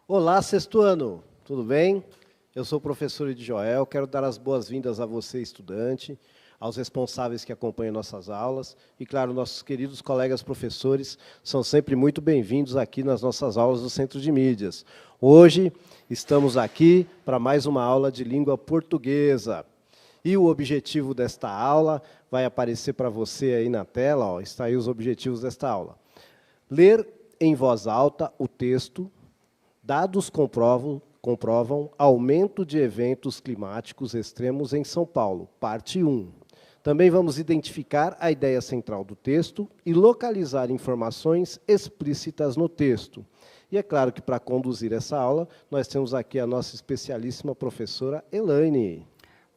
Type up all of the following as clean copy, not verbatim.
Olá, sexto ano, tudo bem? Eu sou o professor Edjoel, quero dar as boas-vindas a você, estudante, aos responsáveis que acompanham nossas aulas e, claro, nossos queridos colegas professores são sempre muito bem-vindos aqui nas nossas aulas do Centro de Mídias. Hoje estamos aqui para mais uma aula de língua portuguesa. E o objetivo desta aula vai aparecer para você aí na tela, ó, está aí os objetivos desta aula. Ler em voz alta o texto. Dados comprovam aumento de eventos climáticos extremos em São Paulo, parte 1. Também vamos identificar a ideia central do texto e localizar informações explícitas no texto. E é claro que, para conduzir essa aula, nós temos aqui a nossa especialíssima professora Elaine.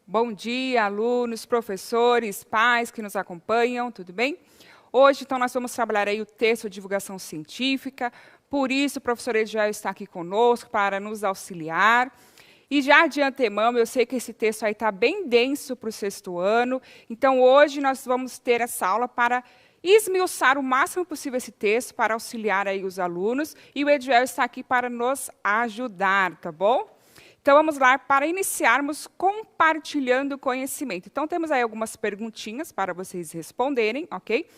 Bom dia, alunos, professores, pais que nos acompanham, tudo bem? Hoje, então, nós vamos trabalhar aí o texto de divulgação científica. Por isso, o professor Edjoel está aqui conosco para nos auxiliar. E já de antemão, eu sei que esse texto aí está bem denso para o sexto ano. Então, hoje nós vamos ter essa aula para esmiuçar o máximo possível esse texto, para auxiliar aí os alunos. E o Edjoel está aqui para nos ajudar, tá bom? Então, vamos lá para iniciarmos compartilhando conhecimento. Então, temos aí algumas perguntinhas para vocês responderem, ok?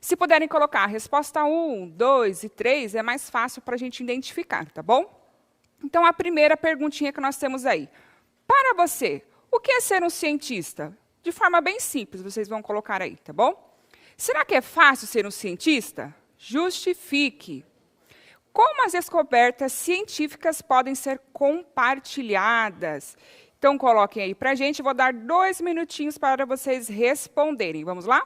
Se puderem colocar a resposta 1, 2 e 3, é mais fácil para a gente identificar, tá bom? Então, a primeira perguntinha que nós temos aí. Para você, o que é ser um cientista? De forma bem simples, vocês vão colocar aí, tá bom? Será que é fácil ser um cientista? Justifique. Como as descobertas científicas podem ser compartilhadas? Então, coloquem aí para a gente. Vou dar 2 minutinhos para vocês responderem. Vamos lá?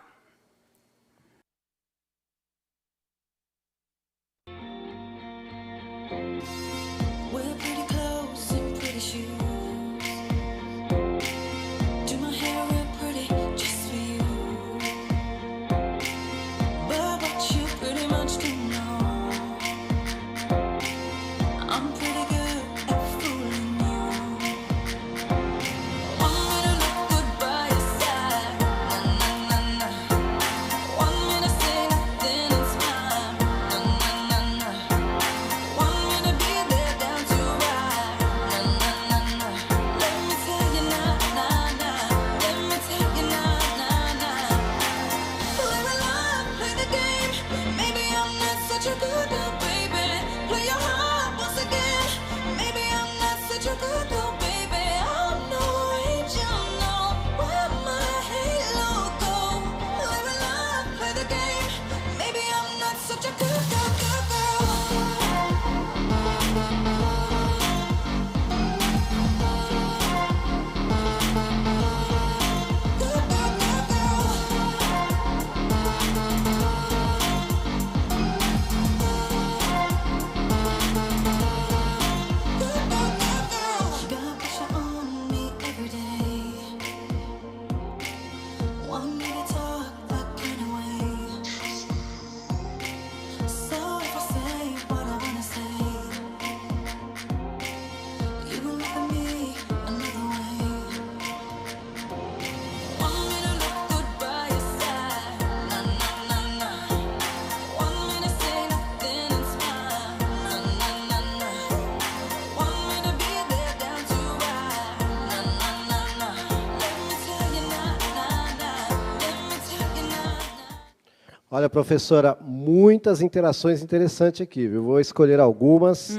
Olha, professora, muitas interações interessantes aqui, viu? Vou escolher algumas.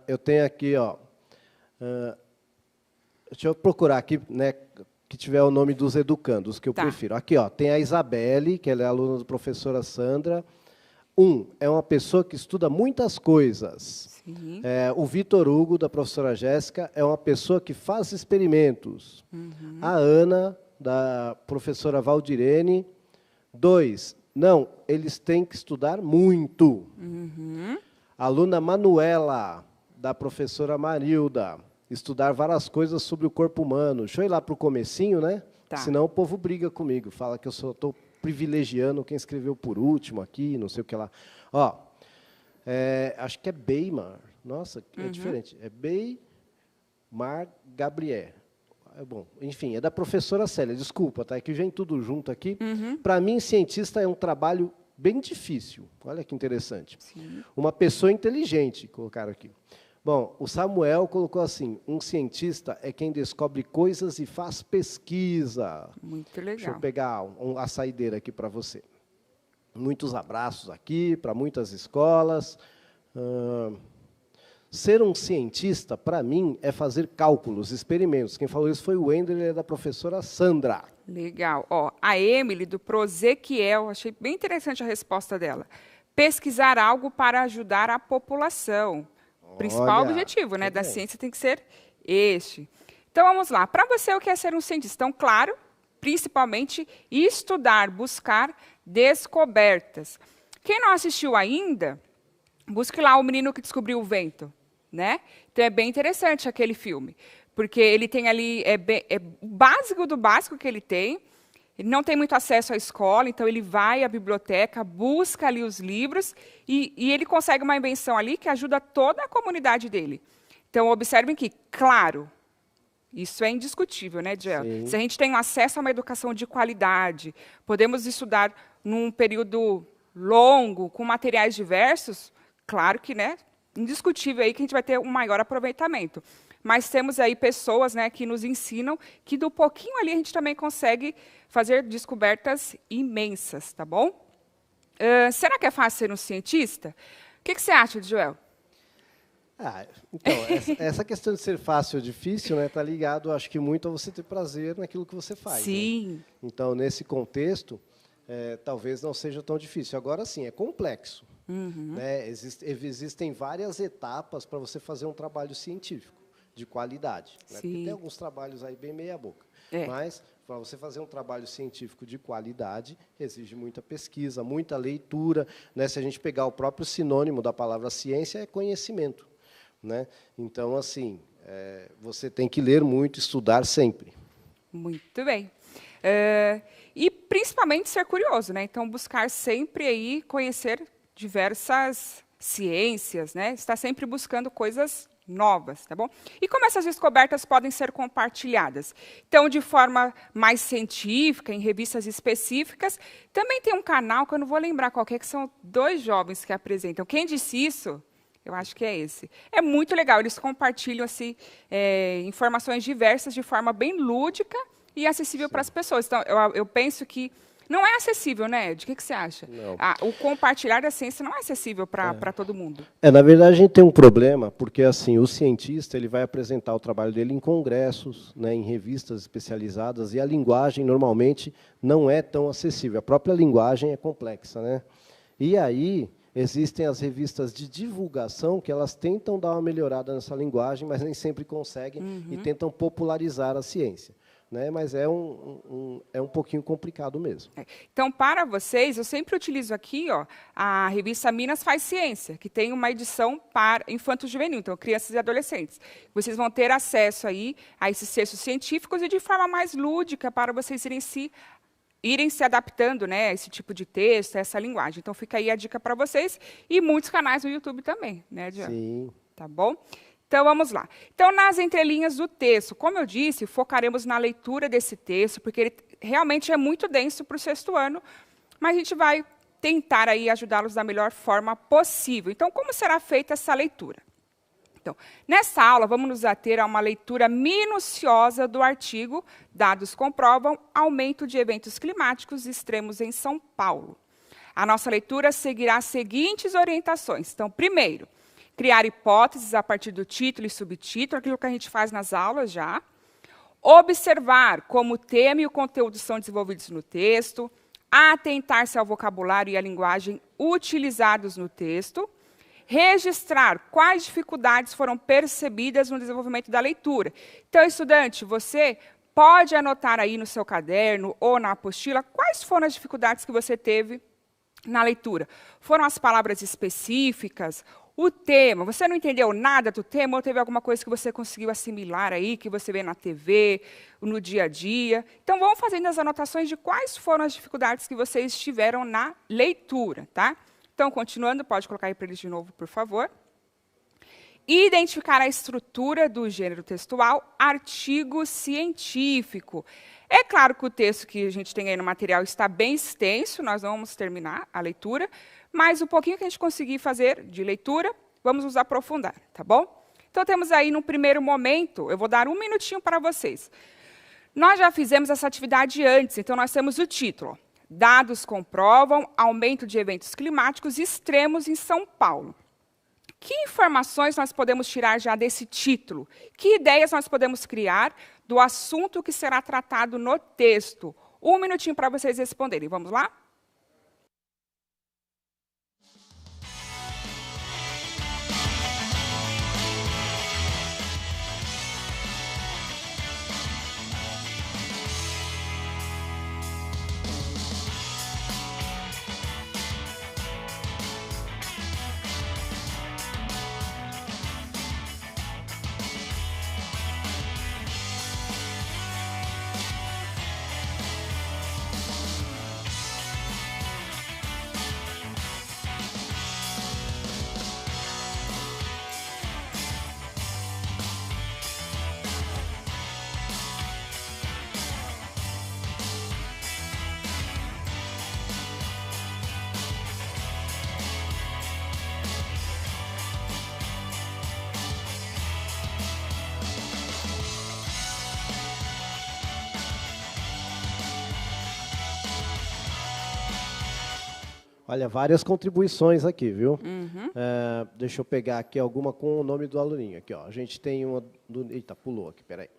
Eu tenho aqui, ó. Deixa eu procurar aqui, né, que tiver o nome dos educandos, que eu prefiro. Aqui, ó, tem a Isabelle, que ela é aluna da professora Sandra. É uma pessoa que estuda muitas coisas. O Vitor Hugo, da professora Jéssica, é uma pessoa que faz experimentos. A Ana, da professora Valdirene. 2, não, eles têm que estudar muito. A aluna Manuela, da professora Marilda, estudar várias coisas sobre o corpo humano. Deixa eu ir lá para o comecinho, né? Tá. Senão o povo briga comigo, fala que eu só estou privilegiando quem escreveu por último aqui, não sei o que lá. Ó, acho que é Beimar. Nossa, é diferente. É Beimar Gabriel. Bom, enfim, é da professora Célia, desculpa, tá? É que vem tudo junto aqui. Para mim, cientista é um trabalho bem difícil. Olha que interessante. Sim. Uma pessoa inteligente, colocaram aqui. Bom, o Samuel colocou assim, um cientista é quem descobre coisas e faz pesquisa. Muito legal. Deixa eu pegar a saideira aqui para você. Muitos abraços aqui para muitas escolas. Ser um cientista, para mim, é fazer cálculos, experimentos. Quem falou isso foi o Wendel, ele é da professora Sandra. Legal. Ó, a Emily, do Prozequiel, achei bem interessante a resposta dela. Pesquisar algo para ajudar a população. Principal objetivo, né, da ciência tem que ser este. Então, vamos lá. Para você, o que é ser um cientista? Então, claro, principalmente, estudar, buscar descobertas. Quem não assistiu ainda, busque lá O Menino que Descobriu o Vento. Né? Então, é bem interessante aquele filme, porque ele tem ali, é o básico do básico que ele tem. Ele não tem muito acesso à escola, então ele vai à biblioteca, busca ali os livros e ele consegue uma invenção ali que ajuda toda a comunidade dele. Então, observem que, claro, isso é indiscutível, né, Diel? Se a gente tem acesso a uma educação de qualidade, podemos estudar num período longo, com materiais diversos, claro que, né, indiscutível aí que a gente vai ter um maior aproveitamento. Mas temos aí pessoas, né, que nos ensinam que do pouquinho ali a gente também consegue fazer descobertas imensas, tá bom? Será que é fácil ser um cientista? O que você acha, Joel? Então, essa questão de ser fácil ou difícil, né, está ligado, acho que muito a você ter prazer naquilo que você faz. Sim. Né? Então, nesse contexto, talvez não seja tão difícil. Agora, sim, é complexo. Né? Existem várias etapas para você fazer um trabalho científico de qualidade. Né? Porque tem alguns trabalhos aí bem meia boca. Mas, para você fazer um trabalho científico de qualidade, exige muita pesquisa, muita leitura. Né? Se a gente pegar o próprio sinônimo da palavra ciência, é conhecimento. Né? Então, assim, você tem que ler muito, estudar sempre. Muito bem. E, principalmente, ser curioso. Né? Então, buscar sempre aí conhecer diversas ciências, né? Está sempre buscando coisas novas, tá bom? E como essas descobertas podem ser compartilhadas? Então, de forma mais científica, em revistas específicas, também tem um canal, que eu não vou lembrar qual que são 2 jovens que apresentam. Quem disse isso? Eu acho que é esse. É muito legal, eles compartilham assim, informações diversas de forma bem lúdica e acessível para as pessoas. Então, eu penso que não é acessível, né, Ed? O que você acha? O compartilhar da ciência não é acessível para todo mundo. Na verdade, a gente tem um problema, porque assim, o cientista ele vai apresentar o trabalho dele em congressos, né, em revistas especializadas, e a linguagem, normalmente, não é tão acessível. A própria linguagem é complexa. Né? E aí, existem as revistas de divulgação, que elas tentam dar uma melhorada nessa linguagem, mas nem sempre conseguem, e tentam popularizar a ciência. Né, mas é um pouquinho complicado mesmo. Então, para vocês, eu sempre utilizo aqui a revista Minas Faz Ciência, que tem uma edição para infanto-juvenil, então crianças e adolescentes. Vocês vão ter acesso aí a esses textos científicos e de forma mais lúdica para vocês irem se adaptando, né, a esse tipo de texto, a essa linguagem. Então, fica aí a dica para vocês e muitos canais no YouTube também, né, Diana? Sim. Tá bom? Então, vamos lá. Então, nas entrelinhas do texto, como eu disse, focaremos na leitura desse texto, porque ele realmente é muito denso para o 6º ano, mas a gente vai tentar aí ajudá-los da melhor forma possível. Então, como será feita essa leitura? Então, nessa aula, vamos nos ater a uma leitura minuciosa do artigo Dados comprovam aumento de eventos climáticos extremos em São Paulo. A nossa leitura seguirá as seguintes orientações. Então, primeiro, criar hipóteses a partir do título e subtítulo, aquilo que a gente faz nas aulas já. Observar como o tema e o conteúdo são desenvolvidos no texto. Atentar-se ao vocabulário e à linguagem utilizados no texto. Registrar quais dificuldades foram percebidas no desenvolvimento da leitura. Então, estudante, você pode anotar aí no seu caderno ou na apostila quais foram as dificuldades que você teve na leitura. Foram as palavras específicas? O tema, você não entendeu nada do tema ou teve alguma coisa que você conseguiu assimilar aí, que você vê na TV, no dia a dia? Então, vamos fazendo as anotações de quais foram as dificuldades que vocês tiveram na leitura, tá? Então, continuando, pode colocar aí para eles de novo, por favor. Identificar a estrutura do gênero textual, artigo científico. É claro que o texto que a gente tem aí no material está bem extenso, nós não vamos terminar a leitura, mas o pouquinho que a gente conseguir fazer de leitura, vamos nos aprofundar, tá bom? Então, temos aí, num primeiro momento, eu vou dar 1 minutinho para vocês. Nós já fizemos essa atividade antes, então nós temos o título. Dados comprovam aumento de eventos climáticos extremos em São Paulo. Que informações nós podemos tirar já desse título? Que ideias nós podemos criar do assunto que será tratado no texto? 1 minutinho para vocês responderem. Vamos lá? Olha, várias contribuições aqui, viu? Deixa eu pegar aqui alguma com o nome do aluninho. Aqui, ó. A gente tem uma do... Eita, pulou aqui, peraí.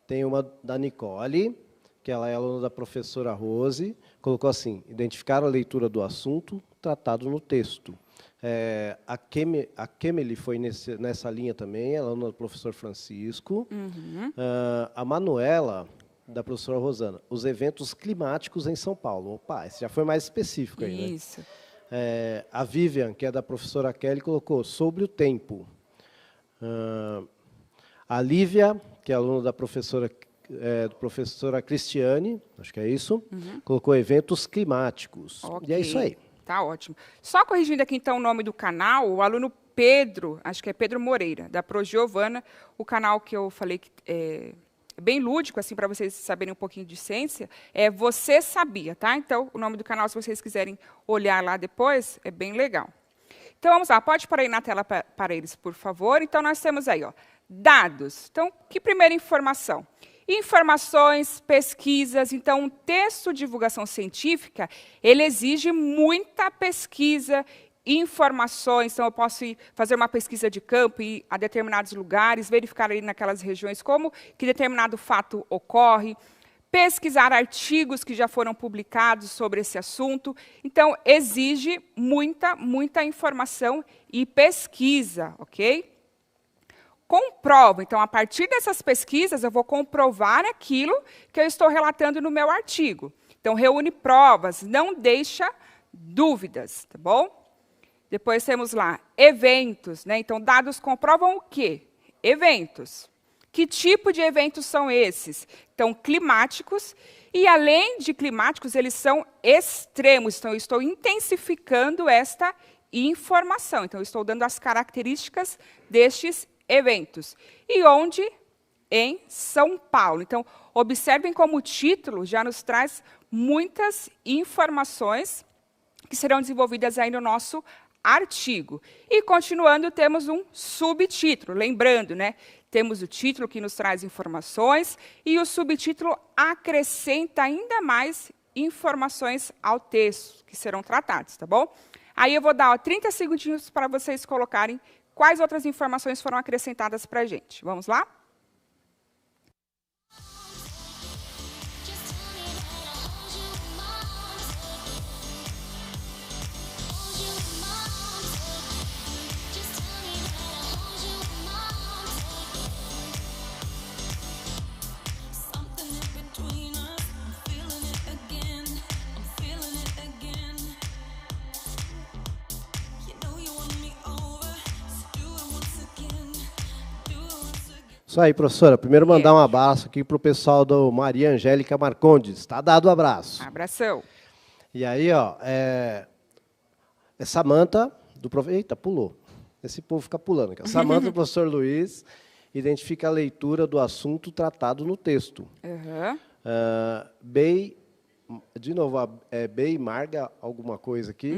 Tem uma da Nicole, que ela é aluna da professora Rose, colocou assim, identificar a leitura do assunto tratado no texto. A Kemely foi nessa linha também, ela é aluna do professor Francisco. A Manuela, da professora Rosana, os eventos climáticos em São Paulo. Opa, esse já foi mais específico aí, né? Isso. A Vivian, que é da professora Kelly, colocou sobre o tempo. A Lívia, que é aluna da professora Cristiane, acho que é isso, colocou eventos climáticos. Okay. E é isso aí. Tá ótimo. Só corrigindo aqui, então, o nome do canal, o aluno Pedro, acho que é Pedro Moreira, da Pro Giovana, o canal que eu falei que é bem lúdico, assim, para vocês saberem um pouquinho de ciência, é Você Sabia, tá? Então, o nome do canal, se vocês quiserem olhar lá depois, é bem legal. Então, vamos lá, pode pôr aí na tela para eles, por favor. Então, nós temos aí, ó, dados. Então, que primeira informação? Informações, pesquisas. Então, um texto de divulgação científica, ele exige muita pesquisa, informações. Então, eu posso fazer uma pesquisa de campo, ir a determinados lugares, verificar ali naquelas regiões como que determinado fato ocorre, pesquisar artigos que já foram publicados sobre esse assunto. Então, exige muita informação e pesquisa, ok? Comprovo. Então, a partir dessas pesquisas, eu vou comprovar aquilo que eu estou relatando no meu artigo. Então, reúne provas, não deixa dúvidas, tá bom? Depois temos lá eventos, né? Então, dados comprovam o quê? Eventos. Que tipo de eventos são esses? Então, climáticos. E, além de climáticos, eles são extremos. Então, eu estou intensificando esta informação. Então, eu estou dando as características destes eventos. E onde? Em São Paulo. Então, observem como o título já nos traz muitas informações que serão desenvolvidas aí no nosso artigo. E, continuando, temos um subtítulo. Lembrando, né? Temos o título que nos traz informações e o subtítulo acrescenta ainda mais informações ao texto que serão tratados, tá bom? Aí eu vou dar 30 segundinhos para vocês colocarem quais outras informações foram acrescentadas para a gente. Vamos lá? Isso aí, professora. Primeiro mandar um abraço aqui para o pessoal do Maria Angélica Marcondes. Está dado o abraço. Abração. E aí, ó, é Samanta, do professor... Eita, pulou. Esse povo fica pulando aqui. Samanta, do professor Luiz, identifica a leitura do assunto tratado no texto. De novo, Bey Marga, alguma coisa aqui.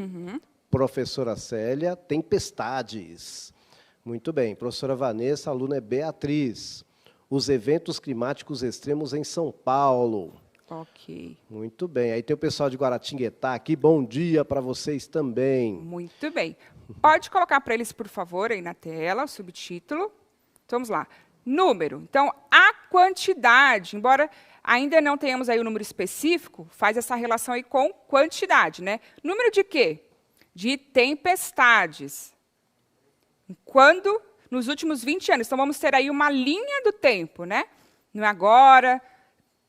Professora Célia, tempestades. Muito bem. Professora Vanessa, aluna é Beatriz. Os eventos climáticos extremos em São Paulo. Ok. Muito bem. Aí tem o pessoal de Guaratinguetá aqui. Bom dia para vocês também. Muito bem. Pode colocar para eles, por favor, aí na tela, o subtítulo. Então, vamos lá. Número. Então, a quantidade, embora ainda não tenhamos aí o número específico, faz essa relação aí com quantidade, né? Número de quê? De tempestades. Quando? Nos últimos 20 anos. Então, vamos ter aí uma linha do tempo, né? Não é agora,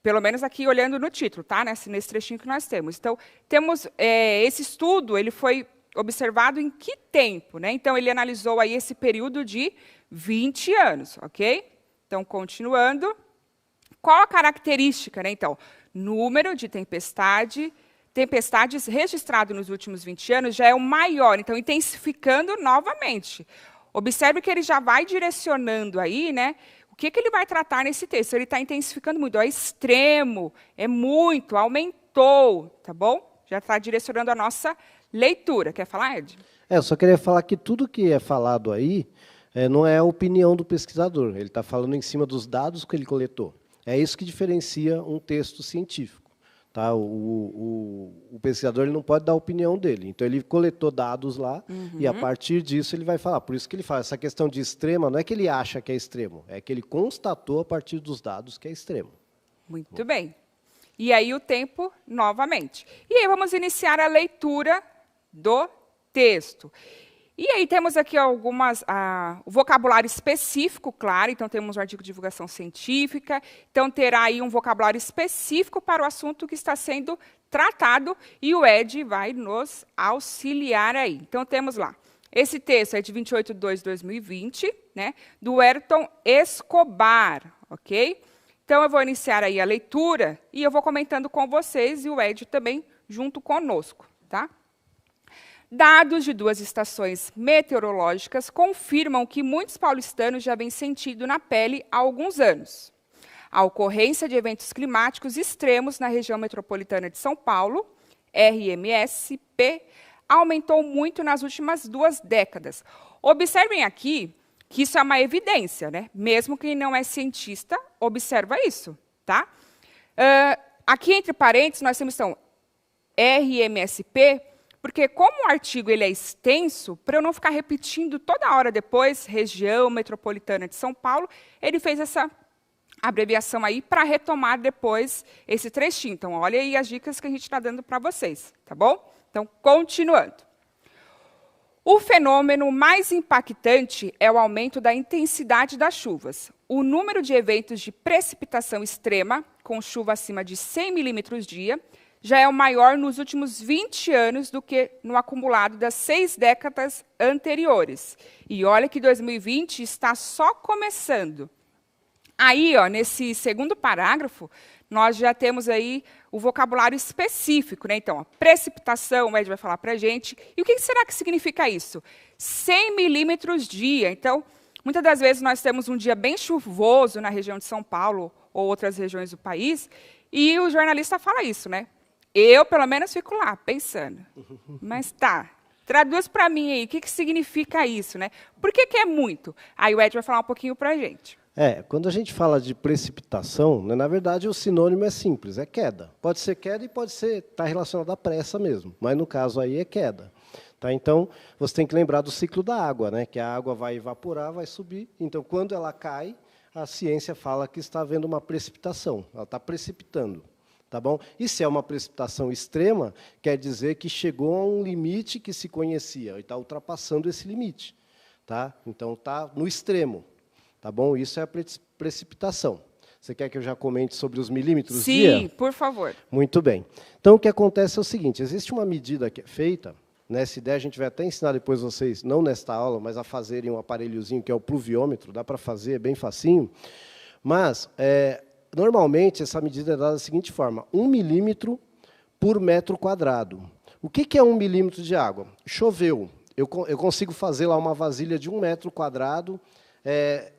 pelo menos aqui olhando no título, tá? Nesse trechinho que nós temos. Então, temos esse estudo, ele foi observado em que tempo, né? Então, ele analisou aí esse período de 20 anos, ok? Então, continuando. Qual a característica, né? Então, número de tempestades registrado nos últimos 20 anos já é o maior, então, intensificando novamente. Observe que ele já vai direcionando aí, né? O que ele vai tratar nesse texto? Ele está intensificando muito, é extremo, é muito, aumentou, tá bom? Já está direcionando a nossa leitura. Quer falar, Ed? Eu só queria falar que tudo que é falado aí não é a opinião do pesquisador. Ele está falando em cima dos dados que ele coletou. É isso que diferencia um texto científico. Tá? O pesquisador ele não pode dar a opinião dele. Então, ele coletou dados lá e, a partir disso, ele vai falar. Por isso que ele fala, essa questão de extrema, não é que ele acha que é extremo, é que ele constatou, a partir dos dados, que é extremo. Muito bem. E aí, o tempo, novamente. E aí, vamos iniciar a leitura do texto. E aí temos aqui o vocabulário específico, claro, então temos um artigo de divulgação científica, então terá aí um vocabulário específico para o assunto que está sendo tratado, e o Ed vai nos auxiliar aí. Então temos lá, esse texto é de 28/2/2020, né, do Ayrton Escobar, ok? Então eu vou iniciar aí a leitura, e eu vou comentando com vocês, e o Ed também junto conosco, tá? Dados de 2 estações meteorológicas confirmam que muitos paulistanos já vêm sentindo na pele há alguns anos. A ocorrência de eventos climáticos extremos na região metropolitana de São Paulo, RMSP, aumentou muito nas últimas 2 décadas. Observem aqui que isso é uma evidência, né? Mesmo quem não é cientista, observa isso, tá? Aqui, entre parênteses, nós temos, então, RMSP, porque como o artigo ele é extenso, para eu não ficar repetindo toda hora depois, região metropolitana de São Paulo, ele fez essa abreviação aí para retomar depois esse trechinho. Então, olha aí as dicas que a gente está dando para vocês, tá bom? Então, continuando. O fenômeno mais impactante é o aumento da intensidade das chuvas. O número de eventos de precipitação extrema, com chuva acima de 100 milímetros dia, já é o maior nos últimos 20 anos do que no acumulado das 6 décadas anteriores. E olha que 2020 está só começando. Aí, ó, nesse segundo parágrafo, nós já temos aí o vocabulário específico, né? Então, a precipitação, o Ed vai falar para a gente. E o que será que significa isso? 100 milímetros dia. Então, muitas das vezes nós temos um dia bem chuvoso na região de São Paulo ou outras regiões do país, e o jornalista fala isso, né? Eu, pelo menos, fico lá, pensando. Mas tá, traduz para mim aí, o que significa isso, né? Por que é muito? Aí o Ed vai falar um pouquinho para a gente. Quando a gente fala de precipitação, né, na verdade, o sinônimo é simples, é queda. Pode ser queda e pode estar relacionado à pressa mesmo, mas no caso aí é queda. Tá? Então, você tem que lembrar do ciclo da água, né, que a água vai evaporar, vai subir. Então, quando ela cai, a ciência fala que está havendo uma precipitação, ela está precipitando. Tá bom? E se é uma precipitação extrema, quer dizer que chegou a um limite que se conhecia, e está ultrapassando esse limite. Tá? Então, está no extremo. Tá bom? Isso é a precipitação. Você quer que eu já comente sobre os milímetros dia? Sim, por favor. Muito bem. Então, o que acontece é o seguinte, existe uma medida que é feita, nessa ideia a gente vai até ensinar depois vocês, não nesta aula, mas a fazerem um aparelhozinho que é o pluviômetro, dá para fazer, é bem facinho, mas normalmente, essa medida é dada da seguinte forma, 1 milímetro por metro quadrado. O que é 1 milímetro de água? Choveu. Eu consigo fazer lá uma vasilha de 1 metro quadrado,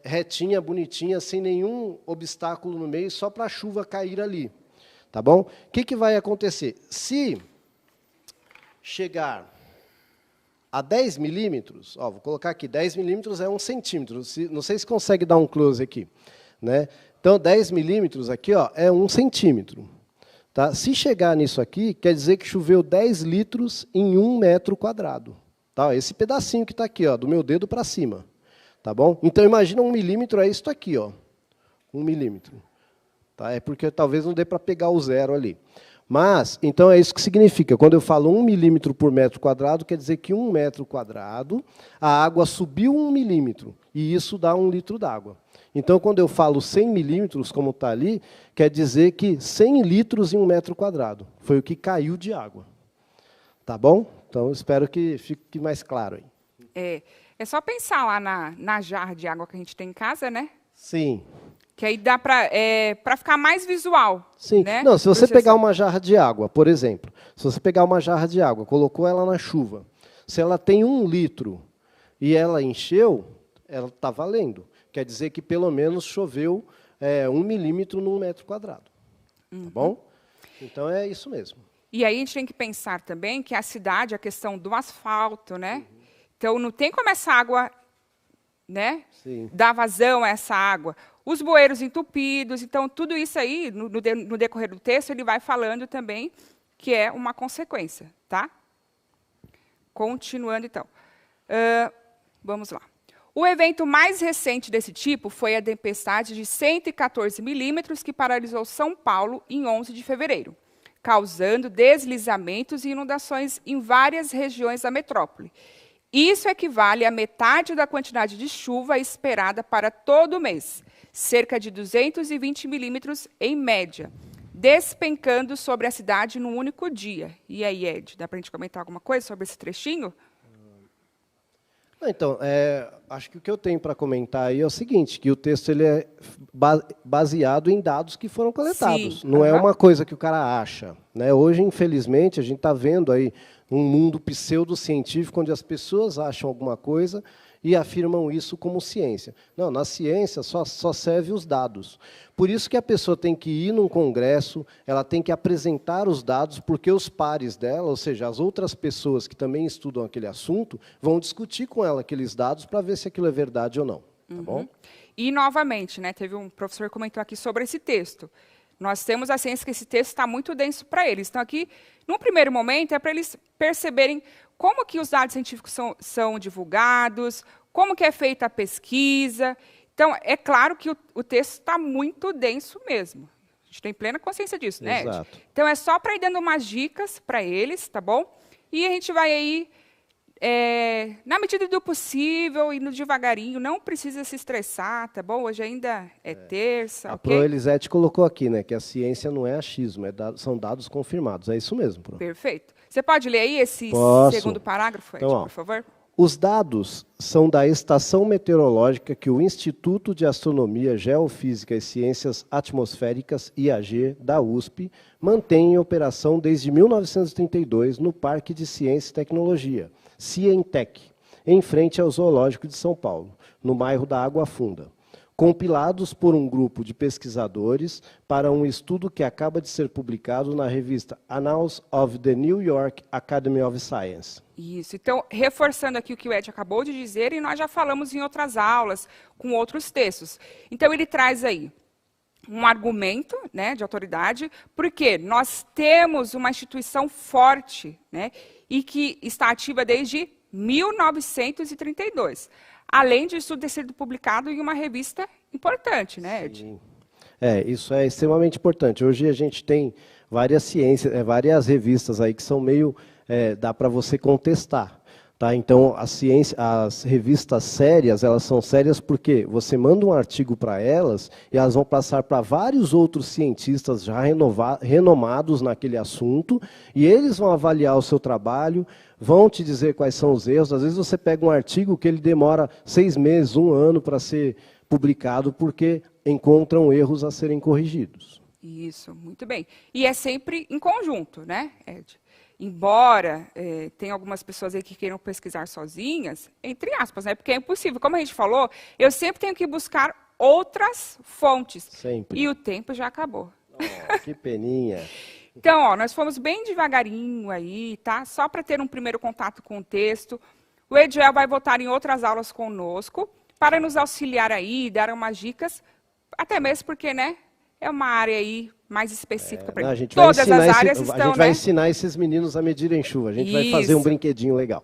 retinha, bonitinha, sem nenhum obstáculo no meio, só para a chuva cair ali. Tá bom? O que vai acontecer? Se chegar a 10 milímetros, ó, vou colocar aqui, 10 milímetros é 1 centímetro. Não sei se consegue dar um close aqui. Né? Então, 10 milímetros aqui ó, é 1 centímetro. Tá? Se chegar nisso aqui, quer dizer que choveu 10 litros em 1 metro quadrado. Tá? Esse pedacinho que está aqui, ó, do meu dedo para cima. Tá bom? Então, imagina 1 milímetro é isso aqui. Ó, 1 milímetro. Tá? É porque talvez não dê para pegar o zero ali. Mas, então, é isso que significa. Quando eu falo 1 milímetro por metro quadrado, quer dizer que 1 metro quadrado, a água subiu 1 milímetro. E isso dá 1 litro d'água. Então, quando eu falo 100 milímetros, como está ali, quer dizer que 100 litros em 1 metro quadrado. Foi o que caiu de água. Tá bom? Então, espero que fique mais claro aí. É só pensar lá na jarra de água que a gente tem em casa, né? Sim. Que aí dá para ficar mais visual. Sim. Né? Não, se você pegar uma jarra de água, por exemplo, se você pegar uma jarra de água, colocou ela na chuva, se ela tem 1 litro e ela encheu, ela está valendo. Quer dizer que pelo menos choveu 1 milímetro num metro quadrado. Tá bom? Então é isso mesmo. E aí a gente tem que pensar também que a cidade, a questão do asfalto, né? Então não tem como essa água, né? Sim. Dar vazão a essa água. Os bueiros entupidos, então tudo isso aí, no decorrer do texto, ele vai falando também que é uma consequência, tá? Continuando, então. Vamos lá. O evento mais recente desse tipo foi a tempestade de 114 milímetros que paralisou São Paulo em 11 de fevereiro, causando deslizamentos e inundações em várias regiões da metrópole. Isso equivale à metade da quantidade de chuva esperada para todo o mês, cerca de 220 milímetros em média, despencando sobre a cidade num único dia. E aí, Ed, dá para a gente comentar alguma coisa sobre esse trechinho? Então, acho que o que eu tenho para comentar aí é o seguinte, que o texto ele é baseado em dados que foram coletados. Sim, não é uma coisa que o cara acha. Né? Hoje, infelizmente, a gente está vendo aí um mundo pseudocientífico onde as pessoas acham alguma coisa e afirmam isso como ciência. Não, na ciência só serve os dados. Por isso que a pessoa tem que ir num congresso, ela tem que apresentar os dados, porque os pares dela, ou seja, as outras pessoas que também estudam aquele assunto, vão discutir com ela aqueles dados para ver se aquilo é verdade ou não. Tá bom? E, novamente, né, teve um professor que comentou aqui sobre esse texto. Nós temos a ciência que esse texto está muito denso para eles. Então, aqui, num primeiro momento, é para eles perceberem como que os dados científicos são divulgados, como que é feita a pesquisa. Então, é claro que o texto está muito denso mesmo. A gente tem plena consciência disso, né, Ed? Exato. Então, é só para ir dando umas dicas para eles, tá bom? E a gente vai aí, na medida do possível, indo devagarinho, não precisa se estressar, tá bom? Hoje ainda é terça, A ok? Pro Elisete colocou aqui, né, que a ciência não é achismo, são dados confirmados. É isso mesmo, Pro. Perfeito. Você pode ler aí esse segundo parágrafo, Ed, então, por favor? Os dados são da estação meteorológica que o Instituto de Astronomia, Geofísica e Ciências Atmosféricas, IAG, da USP, mantém em operação desde 1932 no Parque de Ciência e Tecnologia, Cientec, em frente ao Zoológico de São Paulo, no bairro da Água Funda. Compilados por um grupo de pesquisadores para um estudo que acaba de ser publicado na revista Annals of the New York Academy of Science. Isso. Então, reforçando aqui o que o Ed acabou de dizer, e nós já falamos em outras aulas, com outros textos. Então, ele traz aí um argumento, né, de autoridade, porque nós temos uma instituição forte, né, e que está ativa desde 1932. Além de isso ter sido publicado em uma revista importante, né, Ed? Sim. Isso é extremamente importante. Hoje a gente tem várias ciências, várias revistas aí que são meio, dá para você contestar. Tá? Então, as revistas sérias, elas são sérias porque você manda um artigo para elas e elas vão passar para vários outros cientistas já renomados naquele assunto e eles vão avaliar o seu trabalho, vão te dizer quais são os erros. Às vezes você pega um artigo que ele demora 6 meses, 1 ano para ser publicado porque encontram erros a serem corrigidos. Isso, muito bem. E é sempre em conjunto, né, Ed? Embora tenha algumas pessoas aí que queiram pesquisar sozinhas, entre aspas, né, porque é impossível. Como a gente falou, eu sempre tenho que buscar outras fontes. Sempre. E o tempo já acabou. Oh, que peninha. Então, ó, nós fomos bem devagarinho aí, tá? Só para ter um primeiro contato com o texto. O Edjoel vai voltar em outras aulas conosco para nos auxiliar aí, dar umas dicas, até mesmo porque, né, é uma área aí mais específica para ele. Todas as áreas estão, a gente vai ensinar esses meninos a medirem chuva. A gente vai fazer um brinquedinho legal.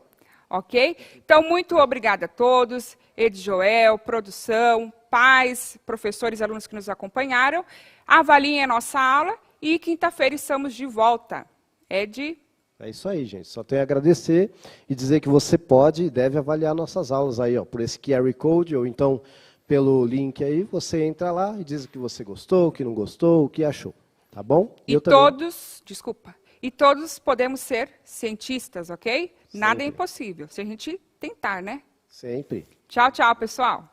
Ok? Então, muito obrigada a todos, Edjoel, produção, pais, professores, alunos que nos acompanharam. Avaliem a nossa aula e quinta-feira estamos de volta. Ed? É isso aí, gente. Só tenho a agradecer e dizer que você pode e deve avaliar nossas aulas aí, ó, por esse QR Code, ou então pelo link aí, você entra lá e diz o que você gostou, o que não gostou, o que achou. Tá bom? E todos, desculpa, e todos podemos ser cientistas, ok? Nada é impossível, se a gente tentar, né? Sempre. Tchau, tchau, pessoal.